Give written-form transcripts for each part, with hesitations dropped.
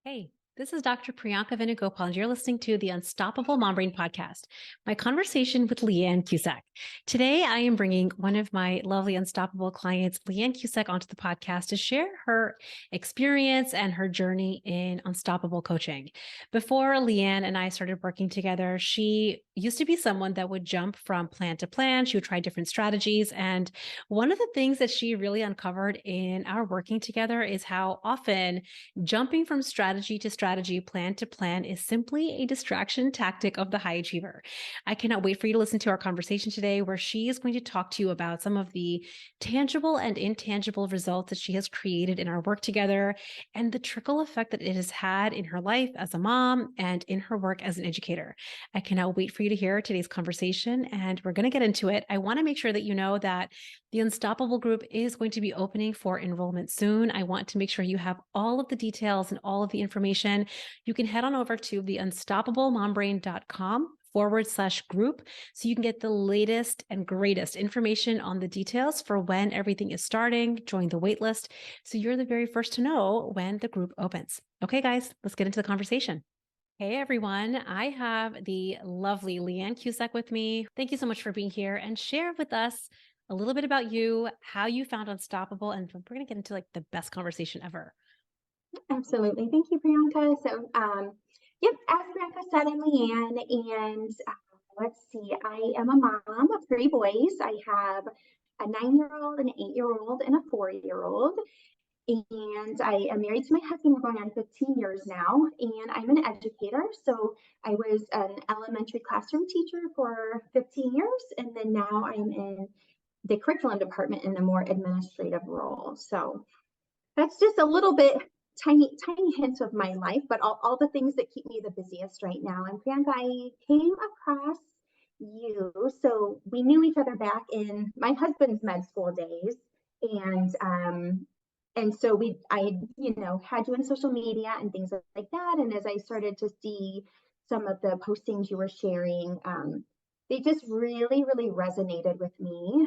Hey, this is Dr. Priyanka Venugopal, and you're listening to the Unstoppable Mom Brain podcast, my conversation with Leanne Cusack. Today, I am bringing one of my lovely Unstoppable clients, Leanne Cusack, onto the podcast to share her experience and her journey in Unstoppable coaching. Before Leanne and I started working together, she used to be someone that would jump from plan to plan. She would try different strategies. And one of the things that she really uncovered in our working together is how often jumping from strategy to strategy, plan to plan is simply a distraction tactic of the high achiever. I cannot wait for you to listen to our conversation today, where she is going to talk to you about some of the tangible and intangible results that she has created in our work together and the trickle effect that it has had in her life as a mom and in her work as an educator. I cannot wait for you to hear today's conversation, and we're going to get into it. I want to make sure that you know that the Unstoppable group is going to be opening for enrollment soon. I want to make sure you have all of the details and all of the information. You can head on over to the unstoppablemombrain.com/group so you can get the latest and greatest information on the details for when everything is starting. Join the waitlist so you're the very first to know when the group opens. Okay, guys, let's get into the conversation. Hey everyone, I have the lovely Leanne Cusack with me. Thank you so much for being here and share with us a little bit about you, how you found Unstoppable, and we're going to get into like the best conversation ever. Absolutely. Thank you, Priyanka. Yep, as Priyanka said, I'm Leanne, and let's see, I am a mom of three boys. I have a 9-year-old, an 8-year-old, and a 4-year-old. And I am married to my husband. We're going on 15 years now, and I'm an educator. So I was an elementary classroom teacher for 15 years, and then now I'm in the curriculum department in a more administrative role. So that's just a little bit tiny hints of my life, but all the things that keep me the busiest right now. And Priyanka, I came across you. So we knew each other back in my husband's med school days. And so I had you in social media and things like that. And as I started to see some of the postings you were sharing, they just really resonated with me,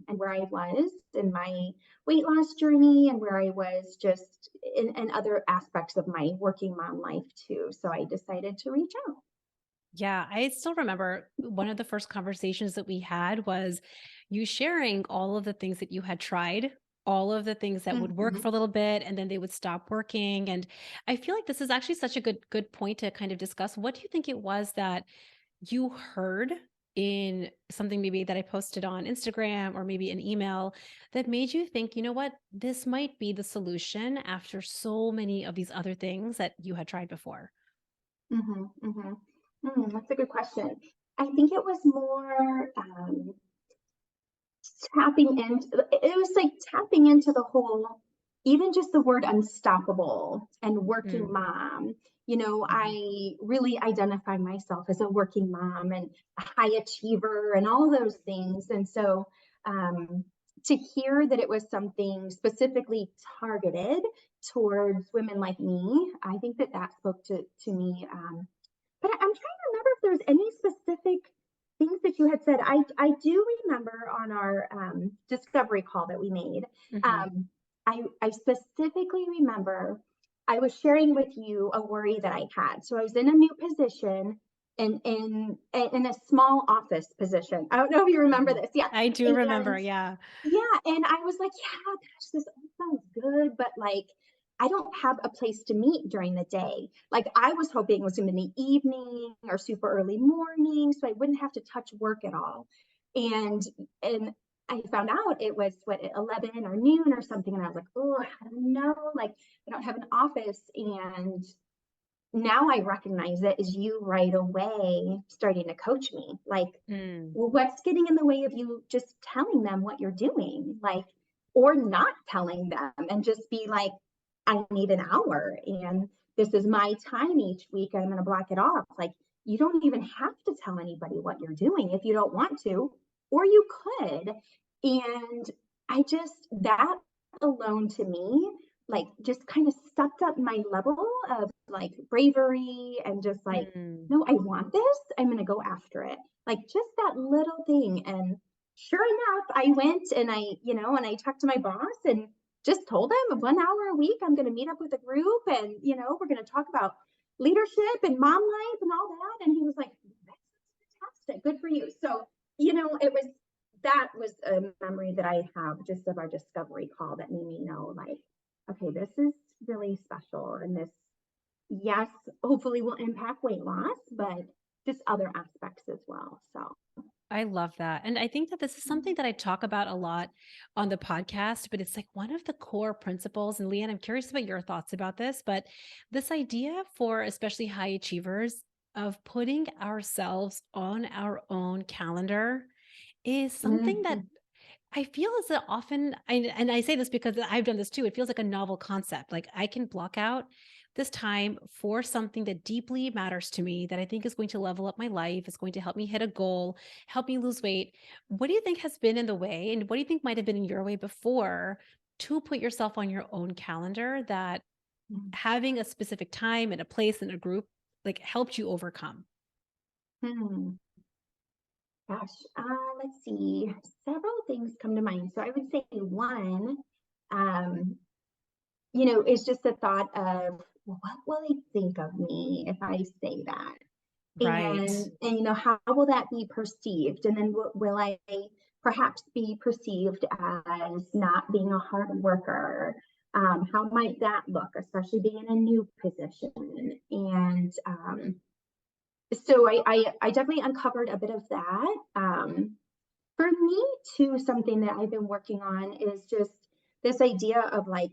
and where I was in my weight loss journey and where I was just in other aspects of my working mom life too. So I decided to reach out. Yeah, I still remember one of the first conversations that we had was you sharing all of the things that you had tried, all of the things that would work Mhm. for a little bit and then they would stop working. And I feel like this is actually such a good point to kind of discuss. What do you think it was that you heard in something maybe that I posted on Instagram or maybe an email that made you think, you know what, this might be the solution after so many of these other things that you had tried before? Mhm. Mhm. That's a good question. I think it was more tapping into it was like tapping into the whole, even just the word unstoppable and working Mm, mom. mhm. I really identify myself as a working mom and a high achiever and all of those things. And so um, to hear that it was something specifically targeted towards women like me, I think that spoke to me. But I'm trying to remember if there's any specific things that you had said. I do remember on our discovery call that we made. Mhm. Um, I specifically remember I was sharing with you a worry that I had. So I was in a new position in a small office position. I don't know if you remember Mhm. this. Yeah. I do remember, And yeah. yeah, and I was like, yeah, gosh, this all sounds good, but like, I don't have a place to meet during the day. Like, I was hoping it was in the evening or super early morning, so I wouldn't have to touch work at all. And and I found out it was what, at 11 or noon or something, and I was like, oh, I don't know, like I don't have an office. And now I recognize it as you right away starting to coach me. Like, Mm. well, what's getting in the way of you just telling them what you're doing? Like, or not telling them and just be like, I need an hour and this is my time each week. I'm going to block it off. Like, you don't even have to tell anybody what you're doing if you don't want to, or you could. And that alone to me, like, just kind of stepped up my level of like bravery and just like, Mm. no, I want this. I'm going to go after it. Like, just that little thing. And sure enough, I went and I talked to my boss, and just told him 1 hour a week, I'm going to meet up with a group and, we're going to talk about leadership and mom life and all that. And he was like, that's fantastic. Good for you. So, that was a memory that I have just of our discovery call that made me know, like, okay, this is really special. And this, yes, hopefully will impact weight loss, but just other aspects as well. So, I love that. And I think that this is something that I talk about a lot on the podcast, but it's like one of the core principles. And Leanne, I'm curious about your thoughts about this, but this idea for especially high achievers of putting ourselves on our own calendar is something that mhm, I feel as that often, and I say this because I've done this too. It feels like a novel concept. Like I can block out this time for something that deeply matters to me that I think is going to level up my life, is going to help me hit a goal, help me lose weight. What do you think has been in the way? And what do you think might have been in your way before to put yourself on your own calendar that having a specific time and a place and a group like helped you overcome? mhm. Gosh, let's see. Several things come to mind. So I would say one, um, is just the thought of, well, what will they think of me if I say that? Right. And how will that be perceived? And then will I perhaps be perceived as not being a hard worker? How might that look, especially being in a new position? And so I definitely uncovered a bit of that. For me, too, something that I've been working on is just this idea of like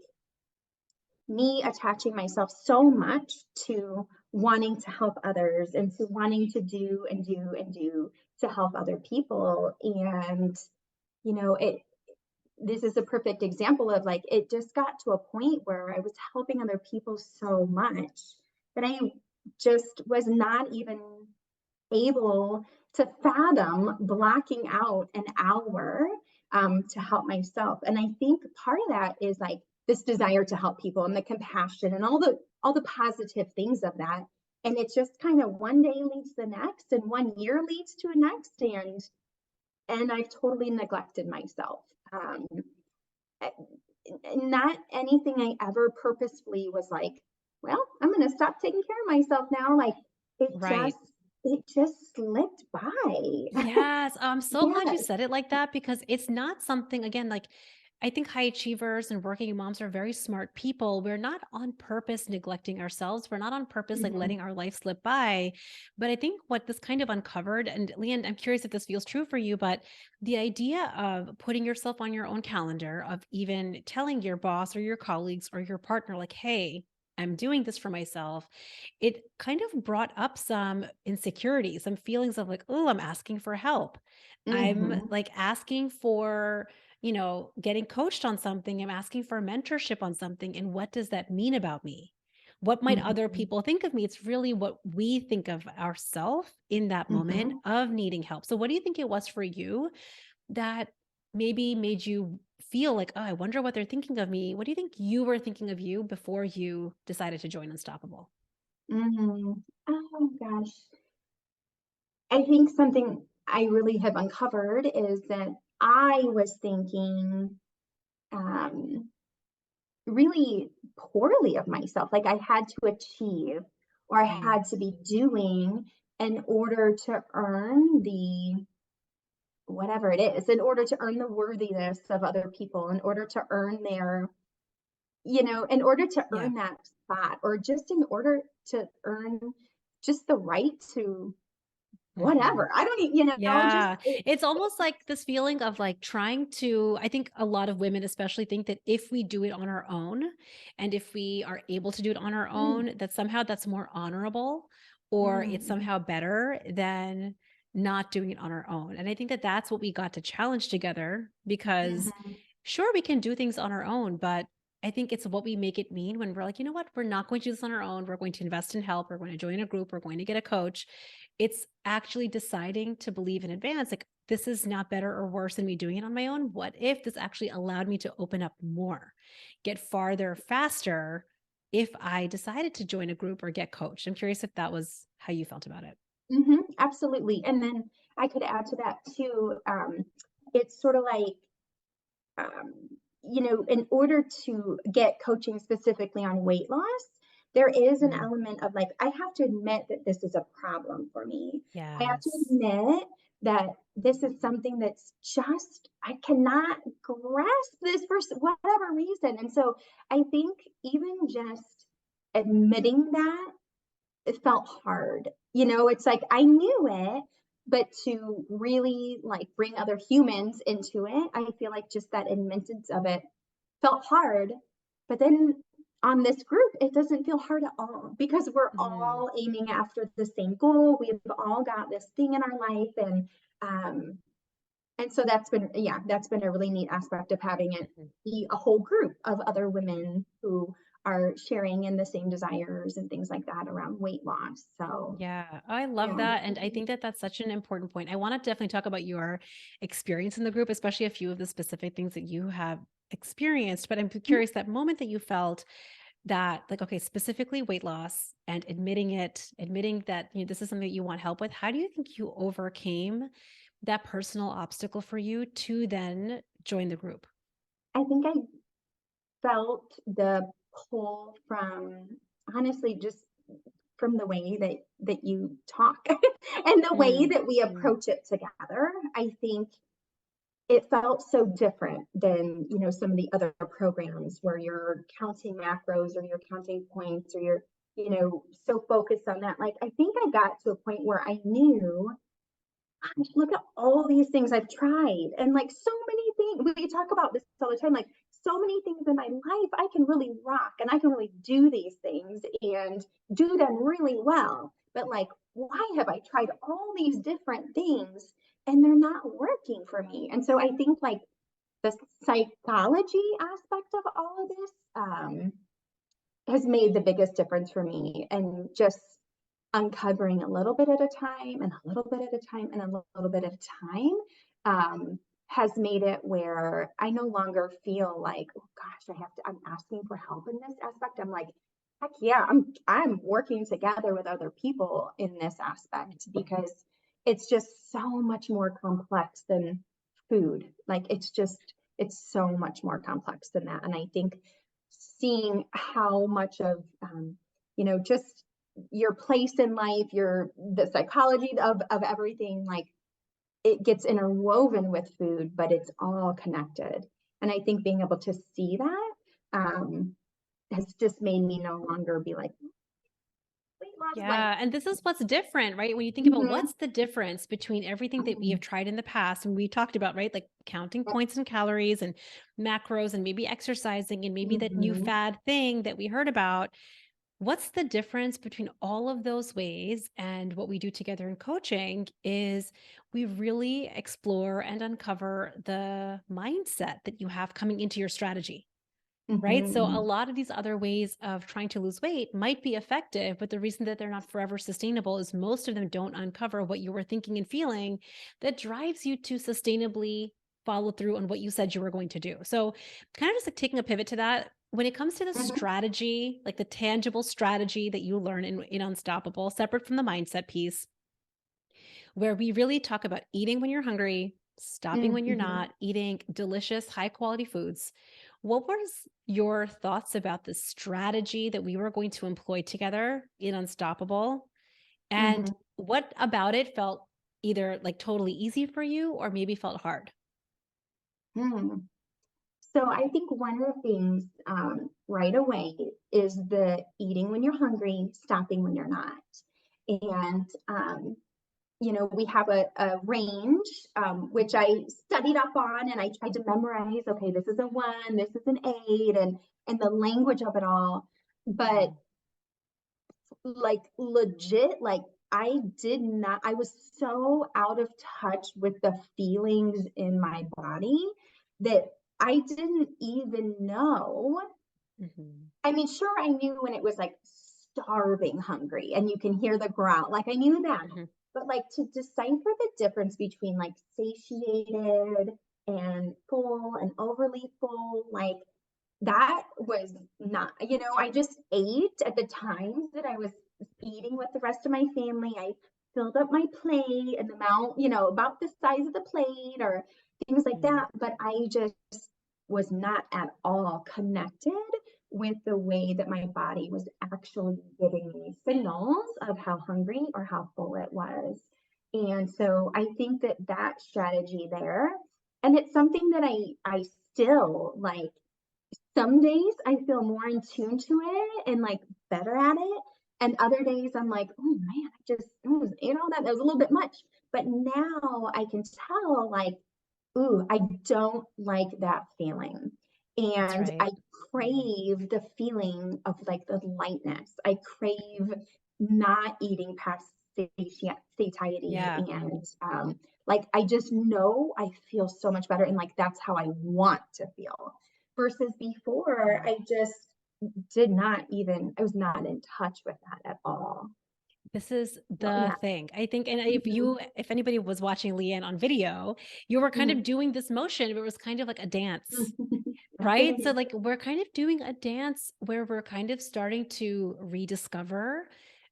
me attaching myself so much to wanting to help others and to wanting to do and do and do to help other people. And, it this is a perfect example of like it just got to a point where I was helping other people so much that I just was not even able to fathom blocking out an hour to help myself. And I think part of that is like this desire to help people and the compassion and all the positive things of that. And it's just kind of one day leads to the next, and 1 year leads to a next, and I've totally neglected myself. Eh, Not anything I ever purposefully was like, well, I'm going to stop taking care of myself now. Like it Right. just it just slipped by. Yes, I'm so glad you Yes. said it like that because it's not something again, like I think high achievers and working moms are very smart people. We're not on purpose neglecting ourselves. We're not on purpose like Mhm, letting our life slip by. But I think what this kind of uncovered, and Leanne, I'm curious if this feels true for you, but the idea of putting yourself on your own calendar, of even telling your boss or your colleagues or your partner, like, hey, I'm doing this for myself, it kind of brought up some insecurity, some feelings of like, oh, I'm asking for help. I'm mhm, like asking for, getting coached on something. I'm asking for mentorship on something. And what does that mean about me? What might other mhm, people think of me? It's really what we think of ourselves in that moment mhm, of needing help. So, what do you think it was for you that maybe made you feel like, oh, I wonder what they're thinking of me? What do you think you were thinking of you before you decided to join Unstoppable? mhm. Oh gosh. I think something I really have uncovered is that I was thinking um, really poorly of myself. Like I had to achieve or I Mm, had to be doing in order to earn the whatever it is, in order to earn the worthiness of other people, in order to earn their, in order to yeah. earn that spot, or just in order to earn just the right to Mhm. whatever. I don't, just Yeah. It's almost like this feeling of like trying to, I think a lot of women especially think that if we do it on our own and if we are able to do it on our mm, own, that somehow that's more honorable or it's mm, somehow better than not doing it on our own. And I think that that's what we got to challenge together because mhm, sure, we can do things on our own, but I think it's what we make it mean when we're like, you know what, we're not going to do this on our own. We're going to invest in help. We're going to join a group. We're going to get a coach. It's actually deciding to believe in advance, like, this is not better or worse than me doing it on my own. What if this actually allowed me to open up more, get farther faster if I decided to join a group or get coached? I'm curious if that was how you felt about it. absolutely. And then I could add to that too. It's sort of like, um, in order to get coaching specifically on weight loss, there is an Mm. element of like, I have to admit that this is a problem for me. I have to Yes. admit that this is something that's just, I cannot grasp this for whatever reason. And so I think even just admitting that, it felt hard. It's like I knew it, but to really like bring other humans into it, I feel like just that admittance of it felt hard. But then on this group, it doesn't feel hard at all because we're Mhm. all aiming after the same goal. We've all got this thing in our life, um, and so that's been a really neat aspect of having it Mhm. be a whole group of other women who are sharing in the same desires and things like that around weight loss. So Yeah, I love yeah. that. And I think that that's such an important point. I want to definitely talk about your experience in the group, especially a few of the specific things that you have experienced. But I'm curious that moment that you felt that, like, okay, specifically weight loss and admitting it, admitting that this is something that you want help with. How do you think you overcame that personal obstacle for you to then join the group? I think I felt the pull from, honestly, just from the way that you talk and the way Mm, that we mm, approach it together. I think it felt so different than, some of the other programs where you're counting macros or you're counting points or you're, so focused on that. Like, I think I got to a point where I knew, gosh, look at all these things I've tried. And like so many things, we talk about this all the time, like so many things in my life I can really rock and I can really do these things and do them really well. But like, why have I tried all these different things and they're not working for me? And so I think like the psychology aspect of all of this has made the biggest difference for me, and just uncovering a little bit at a time and a little bit at a time and a little bit at a time has made it where I no longer feel like, oh gosh, I'm asking for help in this aspect. I'm like, heck yeah, I'm working together with other people in this aspect because it's just so much more complex than food. Like it's so much more complex than that. And I think seeing how much of just your place in life, the psychology of everything, like it gets interwoven with food, but it's all connected. And I think being able to see that has just made me no longer be like weight loss, like yeah. And this is what's different, right? When you think about mm-hmm, what's the difference between everything that we mm-hmm, have tried in the past and we talked about, right? Like counting points and calories and macros and maybe exercising and maybe that new mm-hmm, fad thing that we heard about. What's the difference between all of those ways and what we do together in coaching is we really explore and uncover the mindset that you have coming into your strategy. Right. So a mm-hmm, lot of these other ways of trying to lose weight might be effective, but the reason that they're not forever sustainable is most of them don't uncover what you were thinking and feeling that drives you to sustainably follow through on what you said you were going to do. So, kind of just like taking a pivot to that, when it comes to the mm-hmm, strategy, like the tangible strategy that you learn in Unstoppable, separate from the mindset piece, where we really talk about eating when you're hungry, stopping when you're mm-hmm. not, eating delicious, high quality foods. What was your thoughts about the strategy that we were going to employ together in Unstoppable? And Mm-hmm. what about it felt either like totally easy for you or maybe felt hard? Hmm. So I think one of the things right away is the eating when you're hungry, stopping when you're not. And, we have a range, which I studied up on and I tried to memorize. Okay, this is a 1, this is an 8, and the language of it all. But Mhm. like legit, like I was so out of touch with the feelings in my body that I didn't even know. Mhm. I mean, sure, I knew when it was like starving hungry and you can hear the growl, like I knew that. Mhm. But like to decipher the difference between like satiated and full and overly full, like that was not, I just ate at the times that I was eating with the rest of my family. I filled up my plate and the amount, about the size of the plate or things like Mhm. that. But I just was not at all connected with the way that my body was actually giving me signals of how hungry or how full it was. And so I think that that strategy there, and it's something that I still like. Some days I feel more in tune to it and like better at it. And other days I'm like, oh man, I just that was a little bit much. But now I can tell like, ooh, I don't like that feeling. That's And right. I crave the feeling of like the lightness. I crave not eating past satiety. Yeah. And like, I just know I feel so much better. And like, that's how I want to feel. Versus before, Yeah. I just did not even, I was not in touch with that at all. This is So, the yeah. thing. I think, and Mhm, if anybody was watching Leanne on video, you were kind mhm, of doing this motion, but it was kind of like a dance, mhm. right? So like we're kind of doing a dance where we're kind of starting to rediscover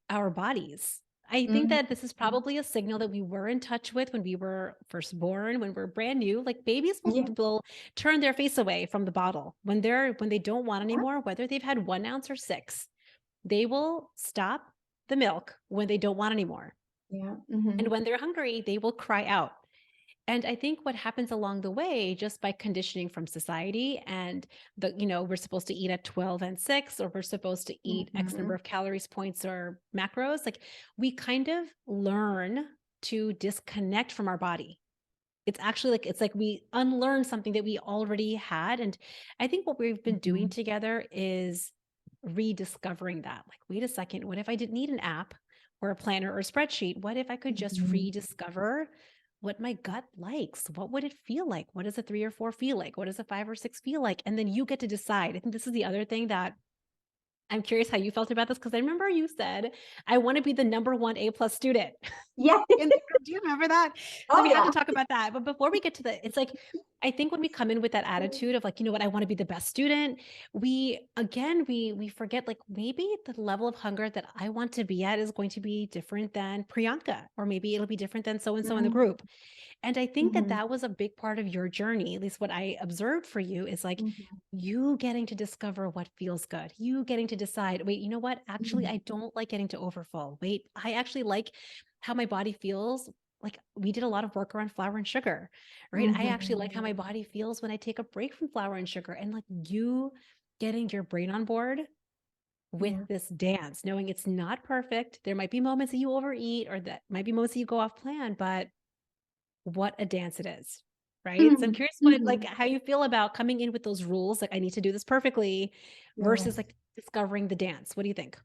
our bodies. I think Mhm, that this is probably a signal that we were in touch with when we were first born, when we're brand new. Like babies yeah. will turn their face away from the bottle when they don't want Yeah. anymore, whether they've had 1 ounce or six. They will stop the milk when they don't want anymore. Yeah. And Mhm. when they're hungry, they will cry out. And I think what happens along the way, just by conditioning from society and we're supposed to eat at 12 and 6, or we're supposed to eat X number Mhm. of calories, points, or macros, like we kind of learn to disconnect from our body. It's actually like it's like we unlearn something that we already had. And I think what we've been doing Mhm. together is rediscovering that. Like, wait a second, what if I didn't need an app or a planner or a spreadsheet? What if I could just Mhm. rediscover what my gut likes? What would it feel like? What does a 3 or 4 feel like? What does a 5 or 6 feel like? And then you get to decide. I think this is the other thing that I'm curious how you felt about this, because I remember you said, I want to be the number one A+ student. Yeah. In the group. Do you remember that? So Oh, we have to yeah. talk about that. But before we get to the, it's like, I think when we come in with that attitude of like, you know what, I want to be the best student, we forget like maybe the level of hunger that I want to be at is going to be different than Priyanka, or maybe it'll be different than so and so in the Mhm. group. And I think that Mhm. that was a big part of your journey, at least what I observed for you is like Mhm. you getting to discover what feels good, you getting to decide, wait, you know what? Actually, Mhm. I don't like getting to overfull. Wait, I actually like how my body feels. Like we did a lot of work around flour and sugar, right? I actually Mhm. like how my body feels when I take a break from flour and sugar, and like you getting your brain on board with Yeah. this dance, knowing it's not perfect. There might be moments that you overeat, or that might be moments that you go off plan, but what a dance it is, right? So I'm Mhm. curious what like Mhm. how you feel about coming in with those rules, like I need to do this perfectly versus Yes. like discovering the dance. What do you think?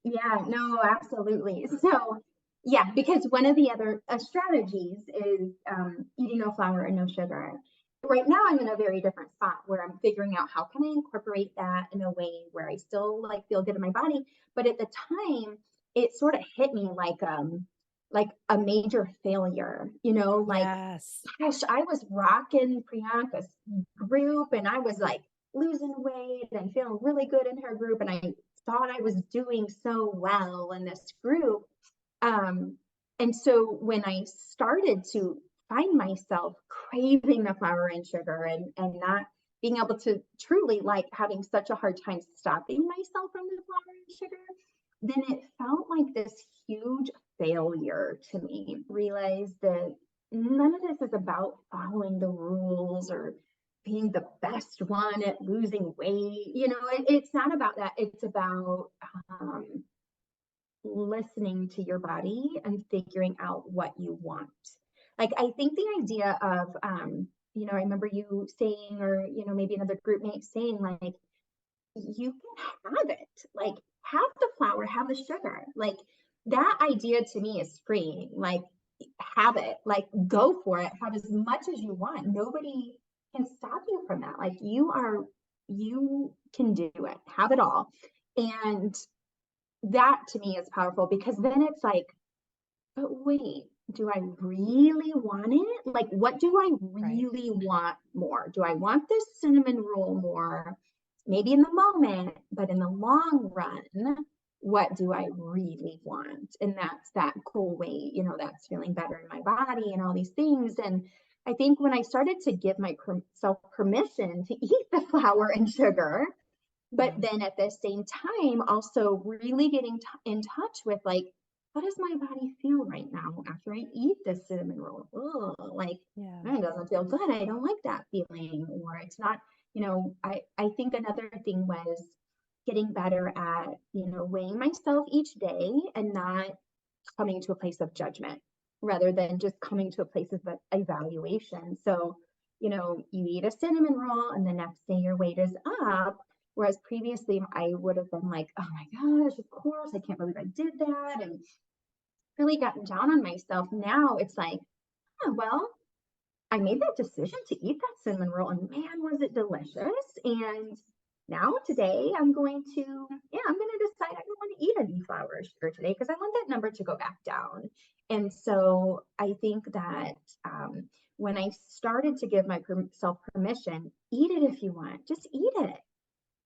Yeah, no, absolutely. So, yeah, because one of the other strategies is eating no flour and no sugar. Right now, I'm in a very different spot where I'm figuring out how can I incorporate that in a way where I still like feel good in my body, but at the time, it sort of hit me like a major failure. Like, Yes. gosh, I was rocking Priyanka's group and I was like losing weight and feeling really good in her group. And I thought I was doing so well in this group. Um, and so when I started to find myself craving the flour and sugar and not being able to truly like having such a hard time stopping myself from the flour and sugar, then it felt like this huge failure to me. Realize that none of this is about following the rules or being the best one at losing weight. It's not about that. It's about listening to your body and figuring out what you want. Like, I think the idea of, I remember you saying, or, maybe another group mate saying, like, you can have it. Like, have the flour, have the sugar. Like, that idea to me is freeing. Like, have it. Like, go for it. Have as much as you want. Nobody can stop you from that. Like, you can do it. Have it all. And that to me is powerful because then it's like, but wait, do I really want it? Like, what do I Right. really want more? Do I want this cinnamon roll more? Maybe in the moment, but in the long run, what do I really want? And that's that cool weight, that's feeling better in my body and all these things. I think when I started to give myself permission to eat the flour and sugar, but Yeah. then at the same time, also really getting in touch with like, how does my body feel right now after I eat this cinnamon roll? Oh, like, Yeah. it doesn't feel good. I don't like that feeling. Or it's not, I think another thing was getting better at, weighing myself each day and not coming to a place of judgment rather than just coming to a place of evaluation. So, you eat a cinnamon roll and the next day your weight is up. Whereas previously I would have been like, oh my gosh, of course, I can't believe I did that. And really gotten down on myself. Now it's like, oh, well, I made that decision to eat that cinnamon roll and man, was it delicious. And now today I'm going to, I'm going to decide I don't want to eat any flour or sugar today because I want that number to go back down. And so I think that when I started to give myself permission, eat it if you want, just eat it.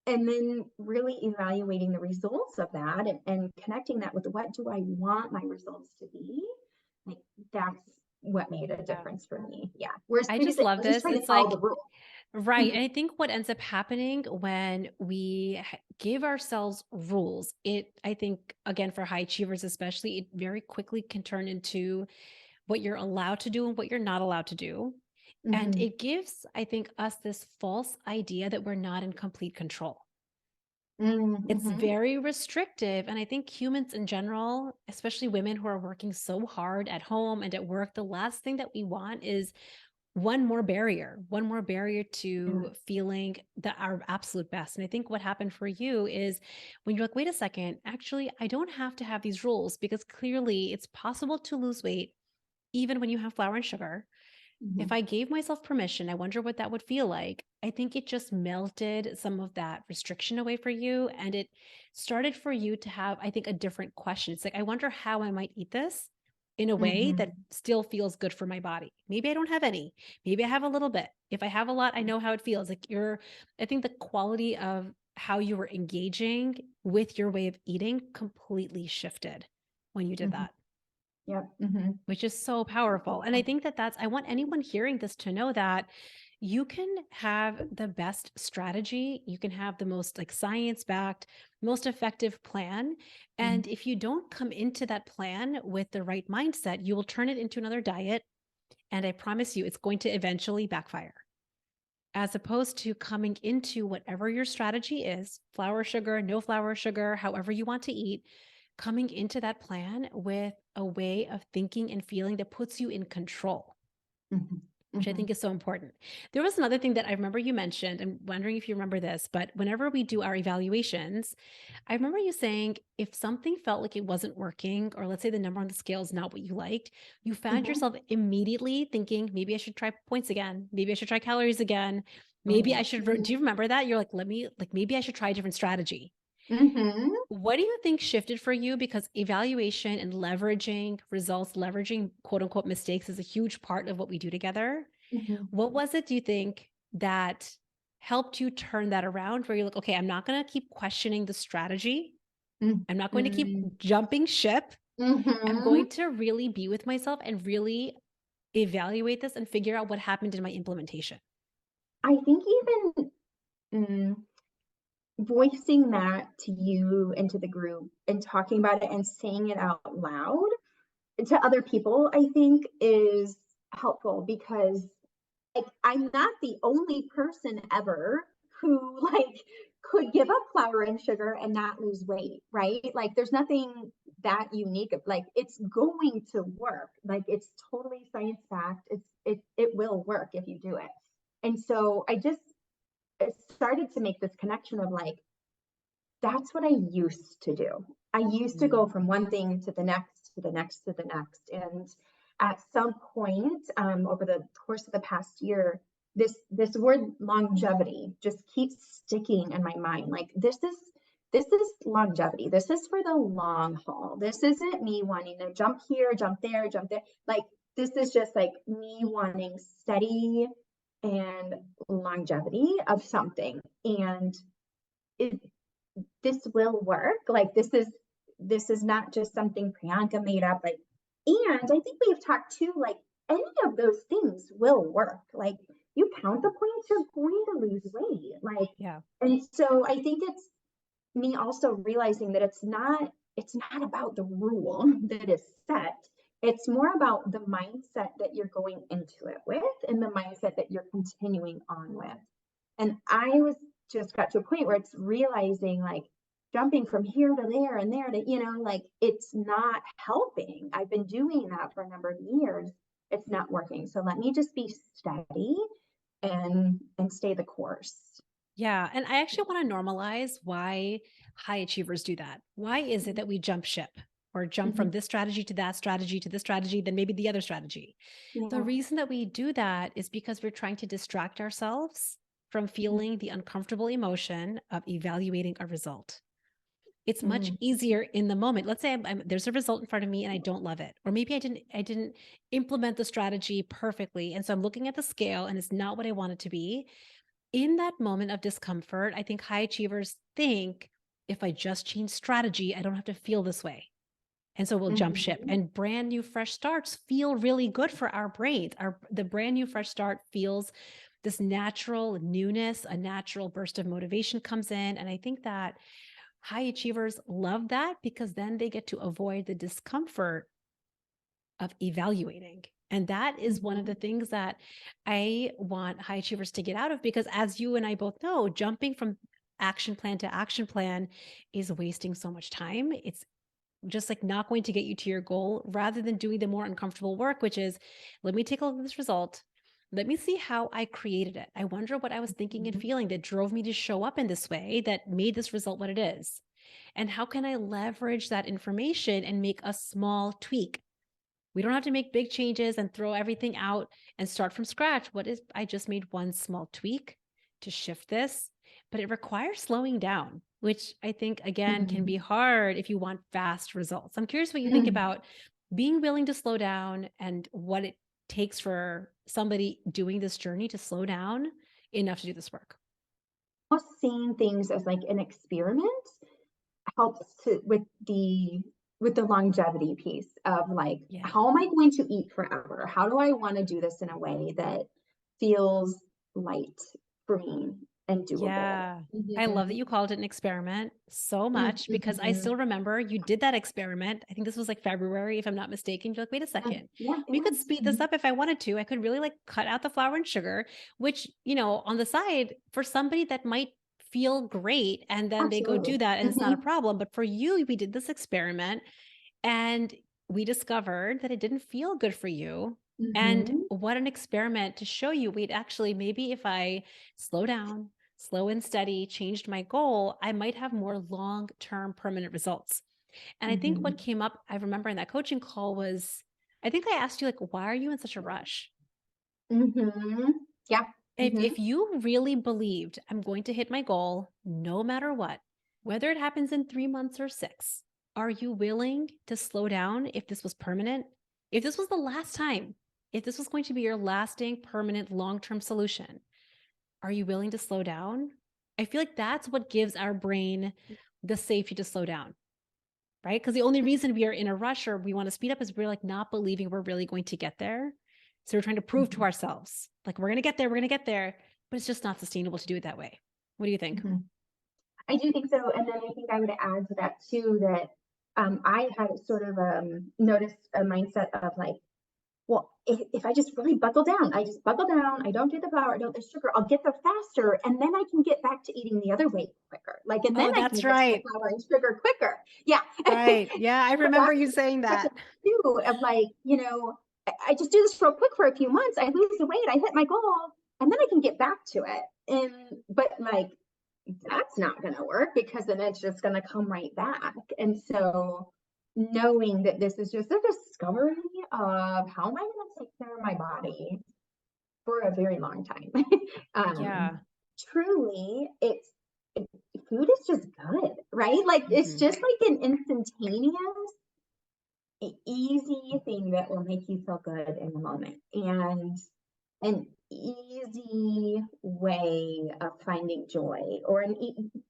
And then really evaluating the results of that and connecting that with what do I want my results to be? Like that's what made a Yeah. difference for me. Yeah. Whereas I just previously I love was just this. trying to It's follow the like, rules. right. Mhm, And I think what ends up happening when we give ourselves rules, I think, again, for high achievers, especially, it very quickly can turn into what you're allowed to do and what you're not allowed to do. And mhm, it gives, I think, us this false idea that we're not in complete control. It's mhm, very restrictive. And I think humans in general, especially women who are working so hard at home and at work, the last thing that we want is one more barrier yeah, to feeling our absolute best. And I think what happened for you is when you're like, wait a second, actually, I don't have to have these rules because clearly it's possible to lose weight even when you have flour and sugar. If mhm, I gave myself permission, I wonder what that would feel like. I think it just melted some of that restriction away for you. And it started for you to have, I think, a different question. It's like, I wonder how I might eat this in a way that mhm, still feels good for my body. Maybe I don't have any. Maybe I have a little bit. If I have a lot, I know how it feels. I think the quality of how you were engaging with your way of eating completely shifted when you did mhm, that, yep, mhm, which is so powerful. And I think that I want anyone hearing this to know that you can have the best strategy, you can have the most like science backed, most effective plan. mhm, And if you don't come into that plan with the right mindset, you will turn it into another diet. And I promise you, it's going to eventually backfire. As opposed to coming into whatever your strategy is, flour, sugar, no flour, sugar, however you want to eat, coming into that plan with a way of thinking and feeling that puts you in control, mhm, which I think mhm, is so important. There was another thing that I remember you mentioned. I'm wondering if you remember this, but whenever we do our evaluations, I remember you saying if something felt like it wasn't working, or let's say the number on the scale is not what you liked, you found mhm. yourself immediately thinking, maybe I should try points again. Maybe I should try calories again. Oh Maybe I yeah. should, Mhm, do you remember that? You're like, maybe I should try a different strategy. mhm, What do you think shifted for you? Because evaluation and leveraging results, leveraging quote unquote mistakes is a huge part of what we do together. mhm, What was it, do you think, that helped you turn that around where you're like, okay, I'm not going to keep questioning the strategy. I'm not going to keep mhm, jumping ship. I'm mhm. going to really be with myself and really evaluate this and figure out what happened in my implementation. I think even voicing that to you and to the group and talking about it and saying it out loud to other people, I think is helpful because like I'm not the only person ever who like could give up flour and sugar and not lose weight, right? Like there's nothing that unique. Like it's going to work. Like it's totally science backed. It will work if you do it. And so I just started to make this connection of like that's what I used to do. I used to go Mm. from one thing to the next, to the next, to the next. And at some point over the course of the past year, this word longevity just keeps sticking in my mind. Like this is longevity. This is for the long haul. This isn't me wanting to jump here, jump there, jump there. Like this is just like me wanting steady and longevity of something. And it, this will work. Like this is not just something Priyanka made up. Like, and I think we have talked too, like any of those things will work. Like, you count the points, you're going to lose weight. Like, Yeah. and so I think it's me also realizing that it's not about the rule that is set. It's more about the mindset that you're going into it with and the mindset that you're continuing on with. And I was just got to a point where it's realizing, like, jumping from here to there and there to, like, it's not helping. I've been doing that for a number of years. It's not working. So let me just be steady and stay the course. Yeah. And I actually want to normalize why high achievers do that. Why is it that we jump ship or jump from Mhm. this strategy to that strategy to this strategy, then maybe the other strategy? The Yeah. reason that we do that is because we're trying to distract ourselves from Mhm. feeling the uncomfortable emotion of evaluating a result. It's much Mhm. easier in the moment. Let's say there's a result in front of me and I don't love it, or maybe I didn't implement the strategy perfectly, and so I'm looking at the scale and it's not what I want it to be. In that moment of discomfort, I think high achievers think, if I just change strategy, I don't have to feel this way. And so we'll jump ship, Mhm. and brand new fresh starts feel really good for our brains. The brand new fresh start feels this natural newness, a natural burst of motivation comes in. And I think that high achievers love that because then they get to avoid the discomfort of evaluating. And that is one of the Mhm. things that I want high achievers to get out of, because as you and I both know, jumping from action plan to action plan is wasting so much time. It's just like not going to get you to your goal, rather than doing the more uncomfortable work, which is, let me take a look at this result. Let me see how I created it. I wonder what I was thinking and Mhm. feeling that drove me to show up in this way that made this result what it is. And how can I leverage that information and make a small tweak? We don't have to make big changes and throw everything out and start from scratch. What if I just made one small tweak to shift this? But it requires slowing down, which I think, again, can Mhm. be hard if you want fast results. I'm curious what you think Mhm. about being willing to slow down and what it takes for somebody doing this journey to slow down enough to do this work. Almost seeing things as like an experiment helps to with the longevity piece of, like, Yeah. how am I going to eat forever? How do I want to do this in a way that feels light for me and doable? Yeah. I love that Mhm. you called it an experiment so much, because I Mhm. still remember you did that experiment. I think this was like February, if I'm not mistaken. You're like, wait a Yeah, second. yeah, it We could was. speed this Mhm. up if I wanted to. I could really like cut out the flour and sugar, which, on the side, for somebody that might feel great and then they go do Absolutely. that and it's not a Mhm. problem. But for you, we did this experiment and we discovered that it didn't feel good for you. And Mhm. what an experiment to show you, wait, actually, maybe if I slow down, slow and steady, changed my goal, I might have more long term permanent results. And I think what Mhm. came up, I remember in that coaching call was, I think I asked you, like, why are you in such a rush? Mhm. Yeah. If Mhm. you really believed I'm going to hit my goal no matter what, whether it happens in 3 months or six, are you willing to slow down if this was permanent? If this was the last time, if this was going to be your lasting, permanent, long term solution, are you willing to slow down? I feel like that's what gives our brain the safety to slow down, right? Because the only reason we are in a rush or we want to speed up is we're like not believing we're really going to get there. So we're trying to prove to Mhm. ourselves, like, we're going to get there, we're going to get there, but it's just not sustainable to do it that way. What do you think? Mhm. I do think so, and then I think I would add to that too that, I had sort of, noticed a mindset of, like, well, if I just really buckle down, I just buckle down, I don't do the flour, I don't do the sugar, I'll get there faster, and then I can get back to eating the other way quicker. Like, and then Oh, I can that's get to the right. flour and sugar quicker. Yeah. Right. Yeah, I So remember that's you saying such a that. too of, like, I just do this real quick for a few months, I lose the weight, I hit my goal, and then I can get back to it. But, like, that's not going to work because then it's just going to come right back. And so knowing that this is just a discovery of how am I going to take care of my body for a very long time. um, Yeah. truly, food is just good, right? Like, it's Mhm. just like an instantaneous, easy thing that will make you feel good in the moment. And an easy way of finding joy or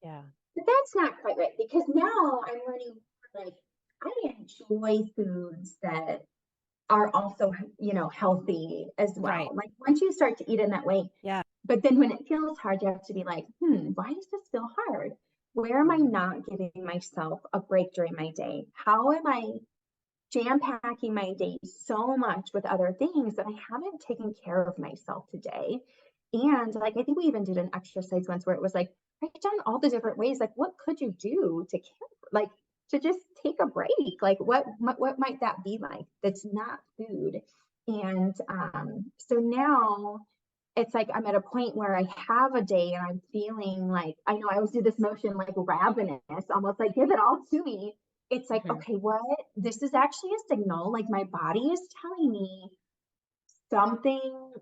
Yeah. but that's not quite right because now I'm learning, like, I enjoy foods that are also, healthy as Right. well. Like once you start to eat in that way, Yeah. but then when it feels hard, you have to be like, why does this feel hard? Where am I not giving myself a break during my day? How am I jam packing my day so much with other things that I haven't taken care of myself today? And like, I think we even did an exercise once where it was like, write down all the different ways, like, what could you do to care, like, to just take a break? Like, what might that be like? That's not food. And so now it's like I'm at a point where I have a day and I'm feeling like, I know I always do this motion like ravenous, almost like give it all to me. It's like, Mhm. okay, what? This is actually a signal. Like my body is telling me something,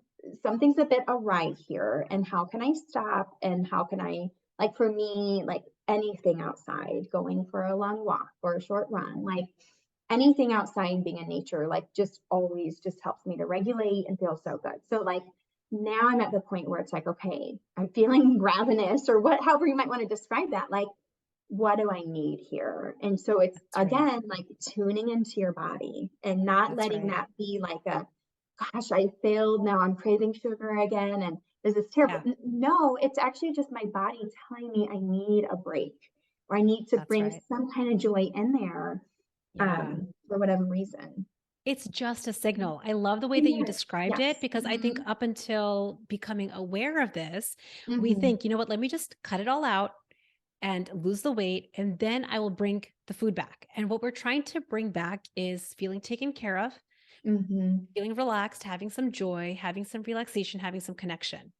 something's a bit awry here. And how can I stop? And how can I, like for me, like anything outside, going for a long walk or a short run, like anything outside being in nature, like just always just helps me to regulate and feel so good. So like now I'm at the point where it's like, okay, I'm feeling ravenous or what, however you might want to describe that. Like, what do I need here? And so it's That's right. again like tuning into your body and not That's letting right. that be like a, gosh, I failed. Now I'm craving sugar again. And this is terrible. Yeah. No, it's actually just my body telling me I need a break or I need to That's bring right. some kind of joy in there Yeah. for whatever reason. It's just a signal. I love the way It that you is. described Yes. it because I think Mm-hmm. up until becoming aware of this, we Mm-hmm. think, you know what, let me just cut it all out and lose the weight, and then I will bring the food back. And what we're trying to bring back is feeling taken care of, Mm-hmm. feeling relaxed, having some joy, having some relaxation, having some connection.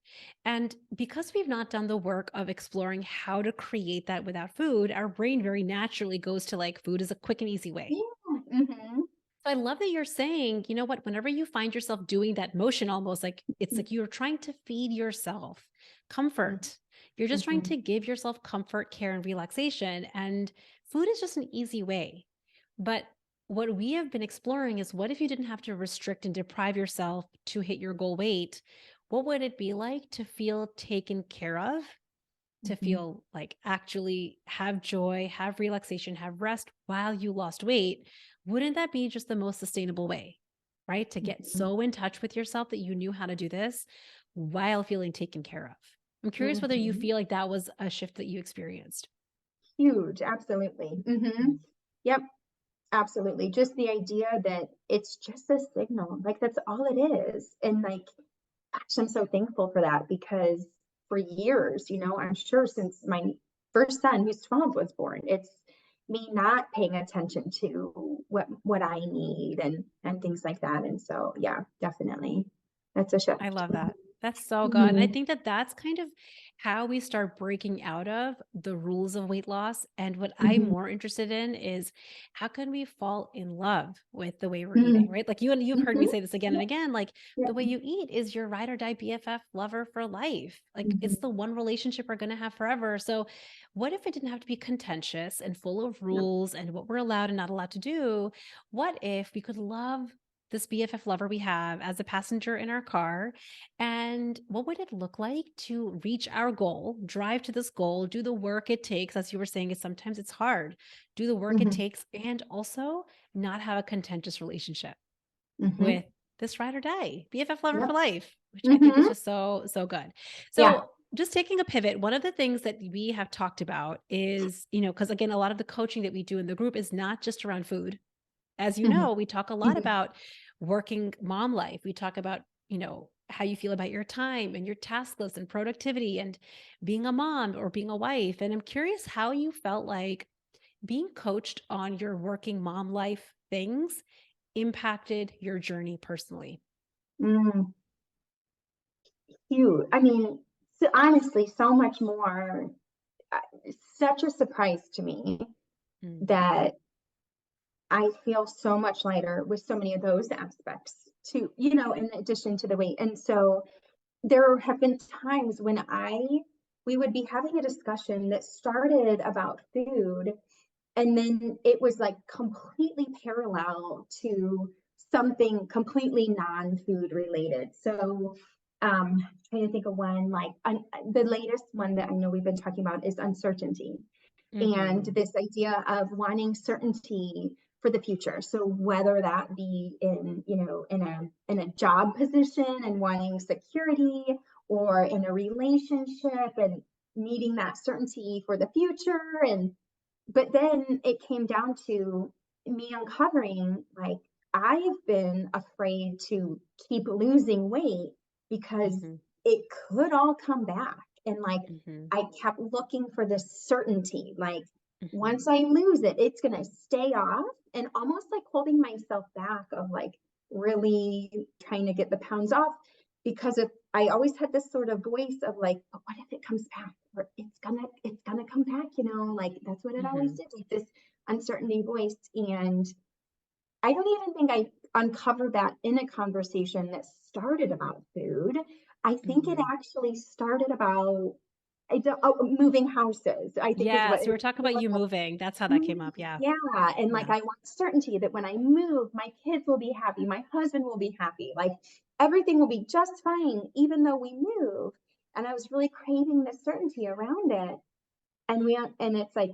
And because we've not done the work of exploring how to create that without food, our brain very naturally goes to like food is a quick and easy way. Yeah. Mm-hmm. So I love that you're saying, you know what, whenever you find yourself doing that motion, almost like it's like you're trying to feed yourself comfort. You're just trying Mm-hmm. to give yourself comfort, care, and relaxation. And food is just an easy way. But what we have been exploring is what if you didn't have to restrict and deprive yourself to hit your goal weight? What would it be like to feel taken care of, to Mm-hmm. feel like actually have joy, have relaxation, have rest while you lost weight? Wouldn't that be just the most sustainable way, right? To get Mm-hmm. so in touch with yourself that you knew how to do this while feeling taken care of. I'm curious whether you Mm-hmm. feel like that was a shift that you experienced. Huge. Absolutely. Mm-hmm. Mhm. Yep. Absolutely. Just the idea that it's just a signal. Like that's all it is. And like, gosh, I'm so thankful for that because for years, I'm sure since my first son, who's 12, was born, it's me not paying attention to what I need and things like that. And so, yeah, definitely, that's a I shift. love that. That's so good. And I Mhm. think that that's kind of how we start breaking out of the rules of weight loss. And what I'm Mhm. more interested in is how can we fall in love with the way we're eating, Mhm. right? Like you and you've heard me Mhm. say this again and Yep. again, like the Yep. way you eat is your ride or die BFF lover for life. Like it's Mhm. the one relationship we're going to have forever. So what if it didn't have to be contentious and full of Yep. rules and what we're allowed and not allowed to do? What if we could love this BFF lover we have as a passenger in our car? And what would it look like to reach our goal, drive to this goal, do the work it takes? As you were saying, is sometimes it's hard, do the work it Mhm. takes, and also not have a contentious relationship Mhm. with this ride or die, BFF lover for Yep. life, which I think is Mhm. just so, so good. Yeah. So, just taking a pivot, one of the things that we have talked about is, because again, a lot of the coaching that we do in the group is not just around food. As you Mhm. know, we talk a lot Mhm. about working mom life. We talk about, how you feel about your time and your task list and productivity and being a mom or being a wife. And I'm curious how you felt like being coached on your working mom life things impacted your journey personally. Mm. Huge. I mean, so honestly, so much more. Such a surprise to me Mm. that I feel so much lighter with so many of those aspects too, in addition to the weight. And so there have been times when we would be having a discussion that started about food and then it was like completely parallel to something completely non-food related. So trying to think of one like the latest one that I know we've been talking about is uncertainty and Mhm. this idea of wanting certainty for the future. So whether that be in, in a job position and wanting security, or in a relationship and needing that certainty for the future. And but then it came down to me uncovering, like, I've been afraid to keep losing weight because Mm-hmm. it could all come back. And like, Mm-hmm. I kept looking for this certainty, like, Mm-hmm. once I lose it, it's going to stay off, and almost like holding myself back of like really trying to get the pounds off, because if I always had this sort of voice of like, but what if it comes back? Or it's gonna come back, like that's what it always Mm-hmm. did, like this uncertainty voice. And I don't even think I uncovered that in a conversation that started about food. I think it Mm-hmm. actually started about, I don't, moving houses, I think is what Yes, we it were talking about was. you moving. That's how that came Mm, up. Yeah. yeah, and, like, Yeah. I want certainty that when I move, my kids will be happy, my husband will be happy, like, everything will be just fine even though we move, and I was really craving the certainty around it, and it's like,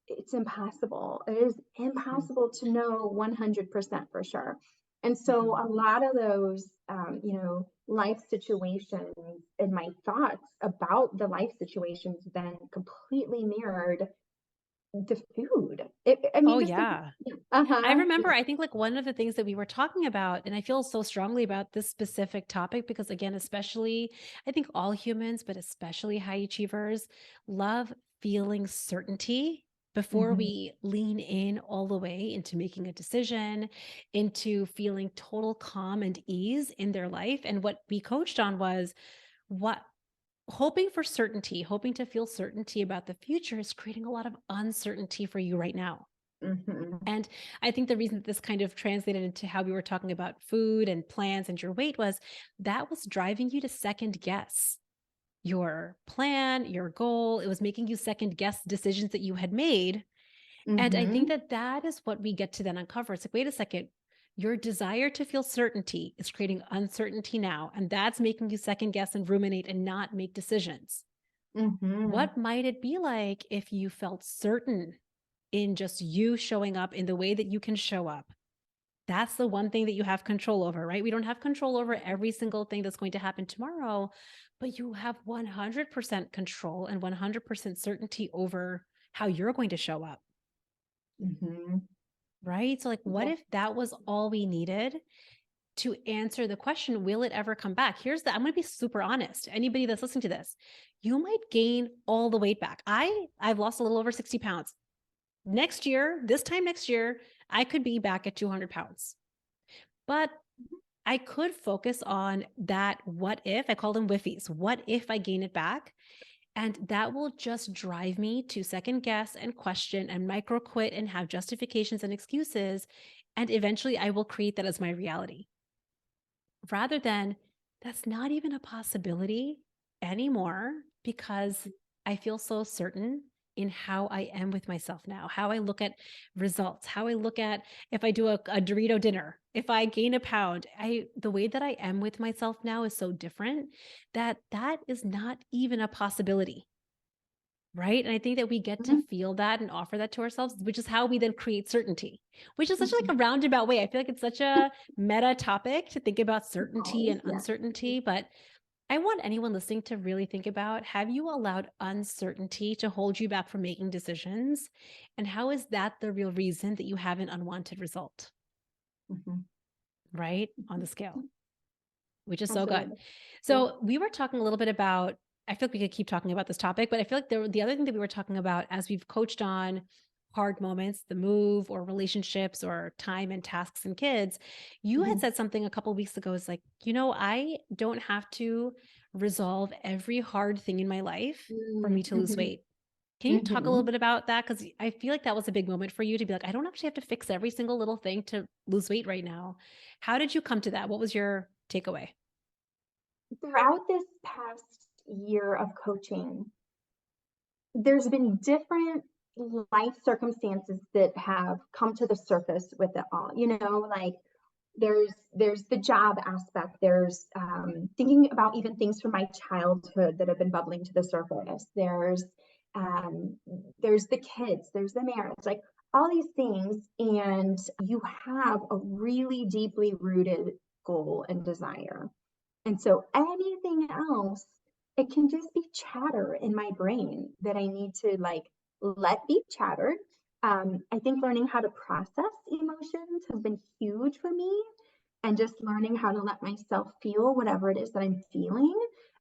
it's impossible. It is Mm-hmm. impossible to know 100% for sure, and so Mm-hmm. a lot of those, life situations and my thoughts about the life situations then completely mirrored the food. I Oh, mean, just the yeah. yeah, I uh-huh, remember, yeah, I think like one of the things that we were talking about, and I feel so strongly about this specific topic because, again, especially, I think all humans, but especially high achievers, love feeling certainty before mhm, we lean in all the way into making a decision, into feeling total calm and ease in their life. And what we coached on was what hoping for certainty, hoping to feel certainty about the future is creating a lot of uncertainty for you right now. mhm, And I think the reason that this kind of translated into how we were talking about food and plans and your weight was that was driving you to second guess your plan, your goal. It was making you second guess decisions that you had made. And I think mhm, that that is what we get to then uncover. It's like, wait a second, your desire to feel certainty is creating uncertainty now. And that's making you second guess and ruminate and not make decisions. mhm, What might it be like if you felt certain in just you showing up in the way that you can show up? That's the one thing that you have control over, right? We don't have control over every single thing that's going to happen tomorrow, but you have 100% control and 100% certainty over how you're going to show up, mhm, right? So, like, what yeah, if that was all we needed to answer the question, will it ever come back? I'm going to be super honest. Anybody that's listening to this, you might gain all the weight back. I've lost a little over 60 pounds. Next year, this time next year, I could be back at 200 pounds. But I could focus on that what if, I call them whiffies. What if I gain it back? And that will just drive me to second guess and question and micro quit and have justifications and excuses. And eventually I will create that as my reality rather than that's not even a possibility anymore because I feel so certain in how I am with myself now, how I look at results, how I look at if I do a Dorito dinner, if I gain a pound, the way that I am with myself now is so different that that is not even a possibility. Right. And I think that we get to mhm, feel that and offer that to ourselves, which is how we then create certainty, which is such like mhm, a roundabout way. I feel like it's such a meta topic to think about certainty always, and yeah, uncertainty. But I want anyone listening to really think about, have you allowed uncertainty to hold you back from making decisions? And how is that the real reason that you have an unwanted result, mhm, right? On the scale, mhm, which is so good. absolutely, yeah, So we were talking a little bit about, I feel like we could keep talking about this topic, but I feel like the other thing that we were talking about as we've coached on hard moments, the move or relationships or time and tasks and kids, you had mhm, said something a couple of weeks ago. Is like, I don't have to resolve every hard thing in my life for me to lose mhm, weight. Can you talk a little mhm. bit about that? Because I feel like that was a big moment for you to be like, I don't actually have to fix every single little thing to lose weight right now. How did you come to that? What was your takeaway? Throughout this past year of coaching, there's been different life circumstances that have come to the surface with it all, like, there's the job aspect, there's thinking about even things from my childhood that have been bubbling to the surface, um, there's the kids, there's the marriage, like all these things, and you have a really deeply rooted goal and desire. And so anything else, it can just be chatter in my brain that I need to like let be chatter. I think learning how to process emotions has been huge for me, and just learning how to let myself feel whatever it is that I'm feeling,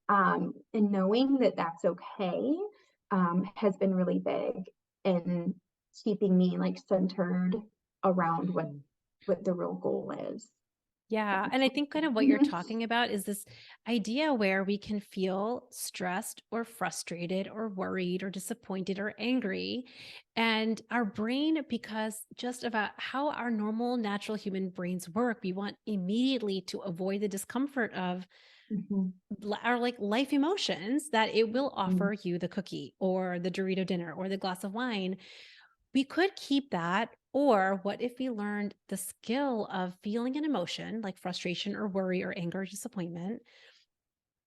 and knowing that that's okay, has been really big in keeping me like centered around Mhm. what the real goal is. Yeah. So, And I think kind of what you're mhm, talking about is this idea where we can feel stressed or frustrated or worried or disappointed or angry. And our brain, because just about how our normal natural human brains work, we want immediately to avoid the discomfort of mhm, our like life emotions that it will mhm, offer you the cookie or the Dorito dinner or the glass of wine. We could keep that. Or what if we learned the skill of feeling an emotion like frustration or worry or anger or disappointment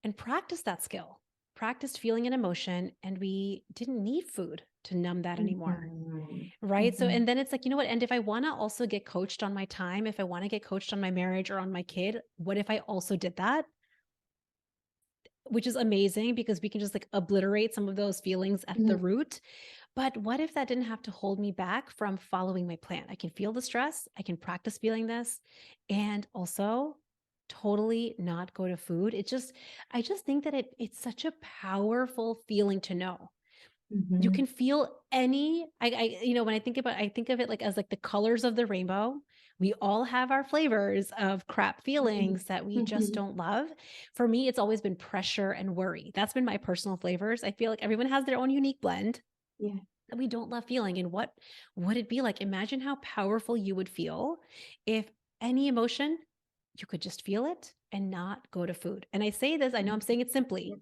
and practice that skill? Practiced feeling an emotion and we didn't need food to numb that anymore. mhm, Right. So, mhm, and then it's like, you know what? And if I want to also get coached on my time, if I want to get coached on my marriage or on my kid, what if I also did that? Which is amazing because we can just like obliterate some of those feelings at the mhm, root. But what if that didn't have to hold me back from following my plan? I can feel the stress, I can practice feeling this, and also totally not go to food. I just think that it's such a powerful feeling to know. You mhm, can feel any you know, when I think of it like as like the colors of the rainbow. We all have our flavors of crap mhm, feelings that we just mhm. don't love. For me, it's always been pressure and worry. That's been my personal flavors. I feel like everyone has their own unique blend Yeah. that we don't love feeling. And what would it be like? Imagine how powerful you would feel if any emotion, you could just feel it and not go to food. And I say this, I know I'm saying it simply, Yep.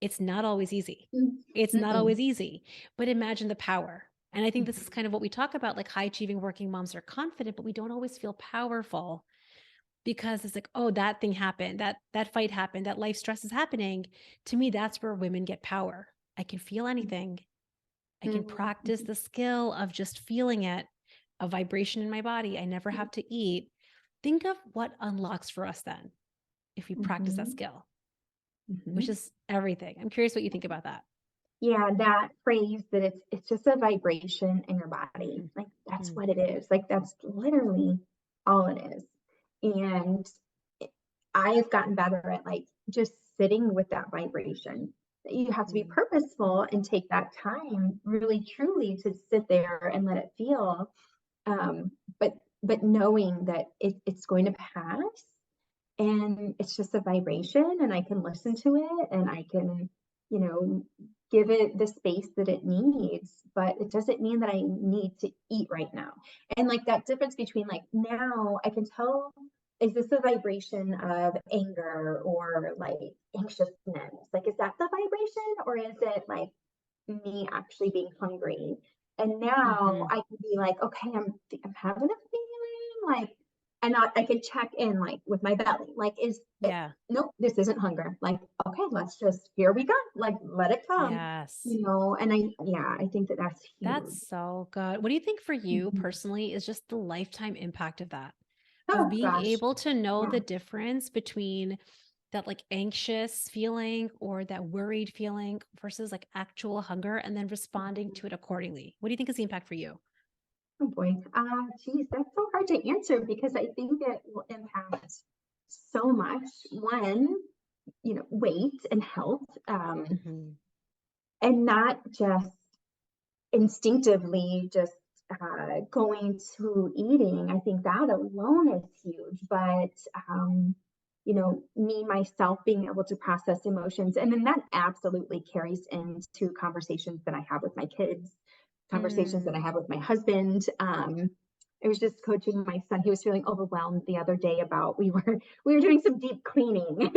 it's not always easy. Mm, It's not mm-mm, always easy, but imagine the power. And I think this is mhm, kind of what we talk about, like high achieving working moms are confident, but we don't always feel powerful because it's like, oh, that thing happened, that fight happened, that life stress is happening. To me, that's where women get power. I can feel anything. I can mhm, practice mhm, the skill of just feeling it, a vibration in my body. I never have to eat. Think of what unlocks for us then if we practice that mhm, skill, which mhm. is everything. I'm curious what you think about that. Yeah, that phrase that it's just a vibration in your body. Mhm. Like that's Mm. what it is. Like that's literally all it is. And it- I've gotten better at like just sitting with that vibration. You have to be Mhm. purposeful and take that time really truly to sit there and let it feel. Um, but but knowing that it's going to pass, and it's just a vibration, and I can listen to it, and I can, you know, give it the space that it needs, but it doesn't mean that I need to eat right now. And like that difference between like now I can tell, is this a vibration of anger or like anxiousness? Like, is that the vibration, or is it like me actually being hungry? And now Mhm. I can be like, okay, I'm having a feeling like, and I could check in like with my belly, like, is it, Yeah. nope, this isn't hunger. Like, okay, let's just, here we go. Like, let it come, Yes. and yeah, I think that that's That's huge. so good. What do you think for you Mhm. personally is just the lifetime impact of that? Of Oh being gosh. able to know Yeah. the difference between that like anxious feeling or that worried feeling versus like actual hunger and then responding to it accordingly. What do you think is the impact for you? Oh boy. Geez, that's so hard to answer because I think it will impact so much. One, weight and health, Mhm. and not just instinctively just going to eating. I think that alone is huge, but me myself being able to process emotions, and then that absolutely carries into conversations that I have with my kids, conversations that I Mm. have with my husband. I was just coaching my son. He was feeling overwhelmed the other day about we were doing some deep cleaning,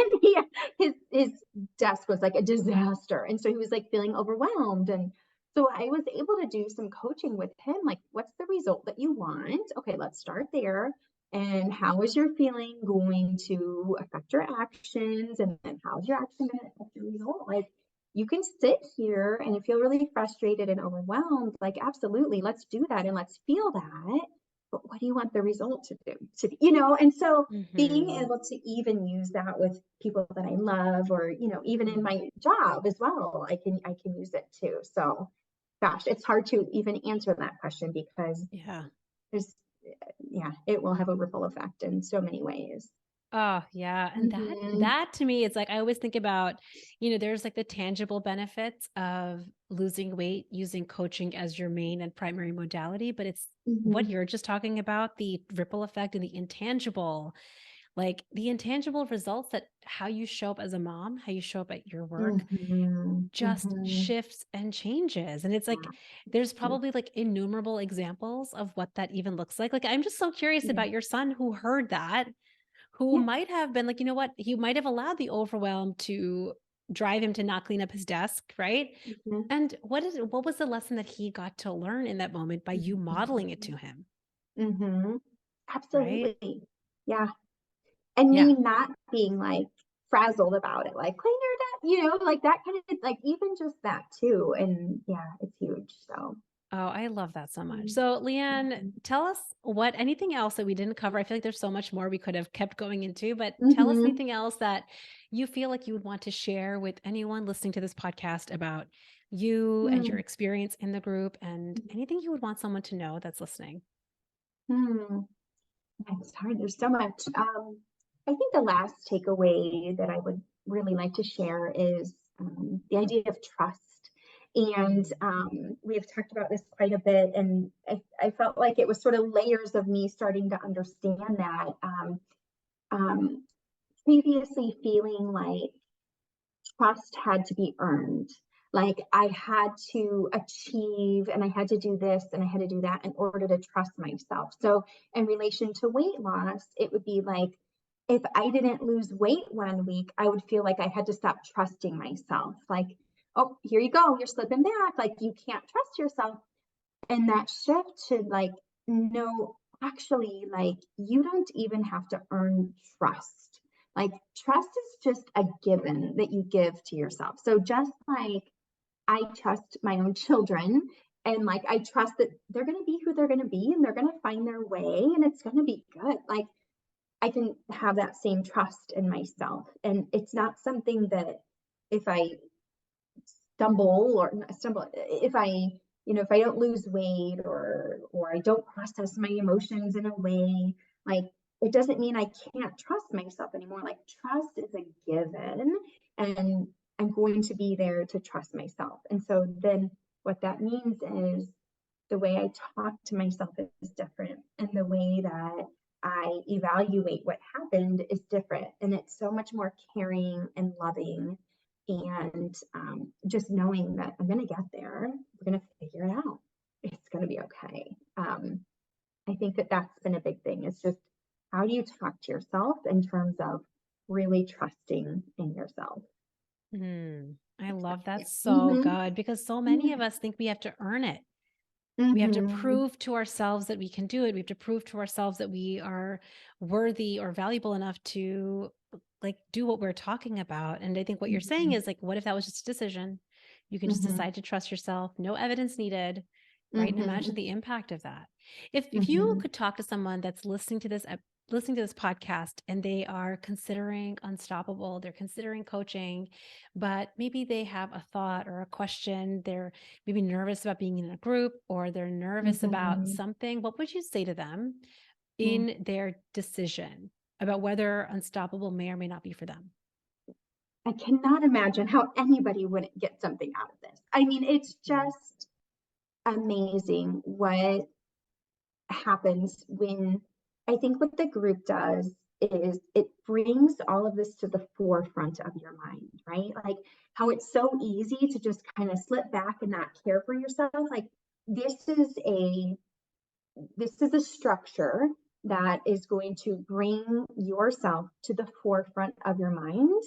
and his desk was like a disaster, and so he was like feeling overwhelmed. And so I was able to do some coaching with him, like, what's the result that you want? Okay, let's start there. And how is your feeling going to affect your actions? And then how's your action going to affect your result? Like, you can sit here and feel really frustrated and overwhelmed. Like, absolutely, let's do that and let's feel that. But what do you want the result to do? And so being Hmm. able to even use that with people that I love, or, even in my job as well, I can use it too. So gosh, it's hard to even answer that question because Yeah. there's, yeah, it will have a ripple effect in so many ways. Oh, yeah, and that Mhm. that to me, it's like I always think about, there's like the tangible benefits of losing weight using coaching as your main and primary modality, but it's what Mhm. you're just talking about, the ripple effect and the intangible, like the intangible results that how you show up as a mom, how you show up at your work Mhm. just Mhm. shifts and changes. And it's like there's Yeah. probably like innumerable examples of what that even looks like. Like I'm just so curious Yeah. about your son who heard that, who Yeah. might have been like, you know what? He might have allowed the overwhelm to drive him to not clean up his desk, right? Mhm. And what was the lesson that he got to learn in that moment by you modeling it to Mhm. him, Mhm. right? Absolutely. Yeah. And Yeah. me not being like frazzled about it, like clean your desk, like that kind of like even just that too. And yeah, it's huge. So Oh, I love that so much. mm, So, Leanne, mhm. tell us what anything else that we didn't cover. I feel like there's so much more we could have kept going into, but tell us Mhm. anything else that you feel like you would want to share with anyone listening to this podcast about you and your Mm, experience in the group and anything you would want someone to know that's listening. mm. It's hard. There's so much. I think the last takeaway that I would really like to share is the idea of trust. And Mm. we have talked about this quite a bit, and I felt like it was sort of layers of me starting to understand that. Um, Previously, feeling like trust had to be earned. Like I had to achieve and I had to do this and I had to do that in order to trust myself. So, in relation to weight loss, it would be like if I didn't lose weight one week, I would feel like I had to stop trusting myself. Like, oh, here you go, you're slipping back. Like, you can't trust yourself. And that shift to like, no, actually, like, you don't even have to earn trust. Like, trust is just a given that you give to yourself. So, just like I trust my own children, and like I trust that they're going to be who they're going to be and they're going to find their way and it's going to be good. Like, I can have that same trust in myself. And it's not something that if I stumble or not stumble if I don't lose weight or I don't process my emotions in a way, like it doesn't mean I can't trust myself anymore. Like trust is a given, and I'm going to be there to trust myself. And so then what that means is the way I talk to myself is different, and the way that I evaluate what happened is different. And it's so much more caring and loving. And just knowing that I'm going to get there, we're going to figure it out. It's going to be okay. I think that that's been a big thing. It's just how do you talk to yourself in terms of really trusting in yourself? I love that Yeah. so Mm-hmm. good because so many of Yeah. us think we have to earn it. We have to Mm-hmm. prove to ourselves that we can do it. We have to prove to ourselves that we are worthy or valuable enough to like do what we're talking about. And I think what you're saying Mm-hmm. is like, what if that was just a decision? You can just Mm-hmm. decide to trust yourself, no evidence needed, right? And imagine Mm-hmm. the impact of that. If you Mm-hmm. could talk to someone that's listening to this podcast and they are considering unstoppable, they're considering coaching, but maybe they have a thought or a question, they're maybe nervous about being in a group or they're nervous about Mm-hmm. something, what would you say to them Yeah. in their decision about whether unstoppable may or may not be for them? I cannot imagine how anybody wouldn't get something out of this. I mean, it's Mm. just amazing what happens when I think what the group does is it brings all of this to the forefront of your mind, right? Like how it's so easy to just kind of slip back and not care for yourself. Like this is a this is a structure that is going to bring yourself to the forefront of your mind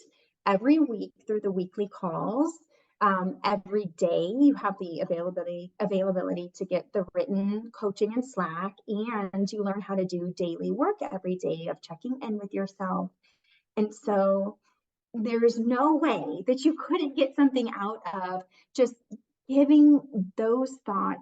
every week through the weekly calls. Every day you have the availability to get the written coaching in Slack, and you learn how to do daily work every day of checking in with yourself. And so there's no way that you couldn't get something out of just giving those thoughts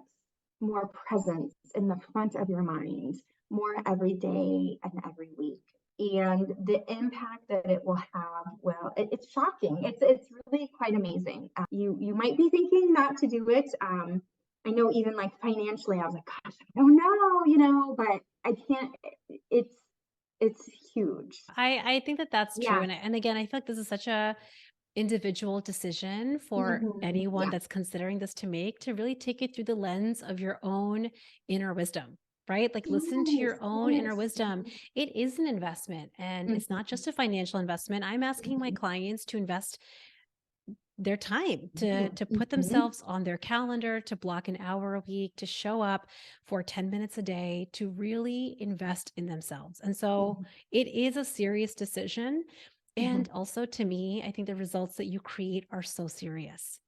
more presence in the front of your mind more every day and every week. And the impact that it will have, well, it's shocking. It's really quite amazing. You might be thinking not to do it. I know even like financially, I was like, gosh, I don't know, but I can't. It's it's huge. I think that that's true. Yeah. And again, I feel like this is such a individual decision for anyone Yeah. that's considering this to make, to really take it through the lens of your own inner wisdom, right? Like listen to Yes, your own inner yes. wisdom. It is an investment, and it's not Mhm, just a financial investment. I'm asking my mhm, clients to invest their time, to mhm, put mhm, themselves on their calendar, to block an hour a week, to show up for 10 minutes a day, to really invest in themselves. And so mhm, it is a serious decision. And mhm, also, to me, I think the results that you create are so serious.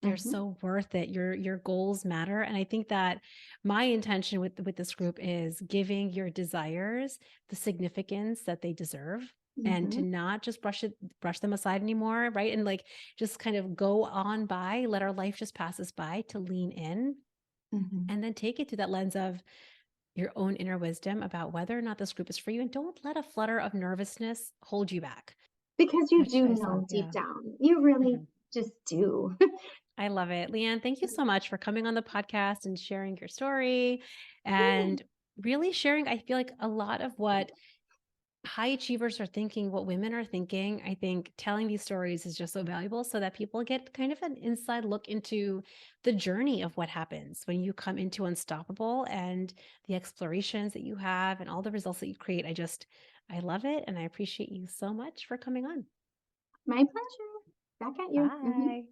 They're mhm, so worth it. Your goals matter. And I think that my intention with this group is giving your desires the significance that they deserve, and to mhm, not just brush them aside anymore, right? And like just kind of go on by, let our life just pass us by, to lean in mhm. and then take it through that lens of your own inner wisdom about whether or not this group is for you. And don't let a flutter of nervousness hold you back, Because you which do I saw. know deep Yeah. down. You really Mhm. just do. I love it. Leanne, thank you so much for coming on the podcast and sharing your story, Yay. and really sharing, I feel like, a lot of what high achievers are thinking, what women are thinking. I think telling these stories is just so valuable, so that people get kind of an inside look into the journey of what happens when you come into Unstoppable, and the explorations that you have and all the results that you create. I love it. And I appreciate you so much for coming on. My pleasure. Back at you. Mhm. Bye.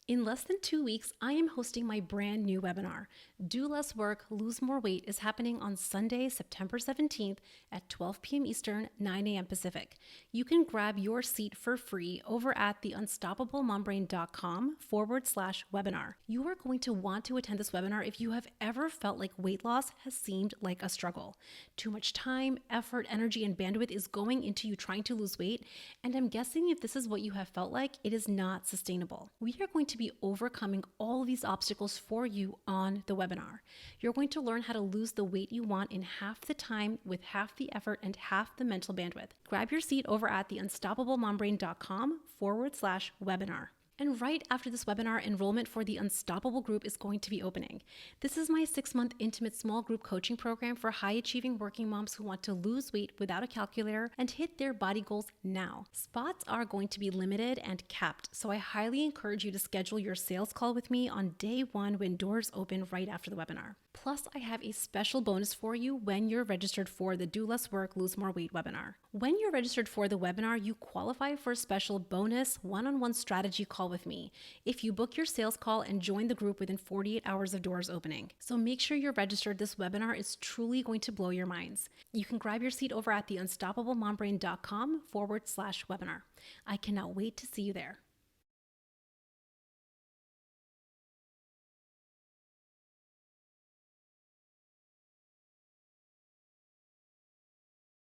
In less than 2 weeks, I am hosting my brand new webinar. Do Less Work, Lose More Weight is happening on Sunday, September 17th at 12 p.m. Eastern, 9 a.m. Pacific. You can grab your seat for free over at theunstoppablemombrain.com/webinar. You are going to want to attend this webinar if you have ever felt like weight loss has seemed like a struggle. Too much time, effort, energy, and bandwidth is going into you trying to lose weight, and I'm guessing if this is what you have felt like, it is not sustainable. We are going to be overcoming all of these obstacles for you on the webinar. You're going to learn how to lose the weight you want in half the time, with half the effort and half the mental bandwidth. Grab your seat over at theunstoppablemombrain.com/webinar. And right after this webinar, enrollment for the Unstoppable group is going to be opening. This is my 6-month intimate small group coaching program for high achieving working moms who want to lose weight without a calculator and hit their body goals now. Spots are going to be limited and capped, so I highly encourage you to schedule your sales call with me on day 1 when doors open right after the webinar. Plus, I have a special bonus for you when you're registered for the Do Less Work, Lose More Weight webinar. When you're registered for the webinar, you qualify for a special bonus one-on-one strategy call with me if you book your sales call and join the group within 48 hours of doors opening. So make sure you're registered. This webinar is truly going to blow your minds. You can grab your seat over at theunstoppablemombrain.com/webinar. I cannot wait to see you there.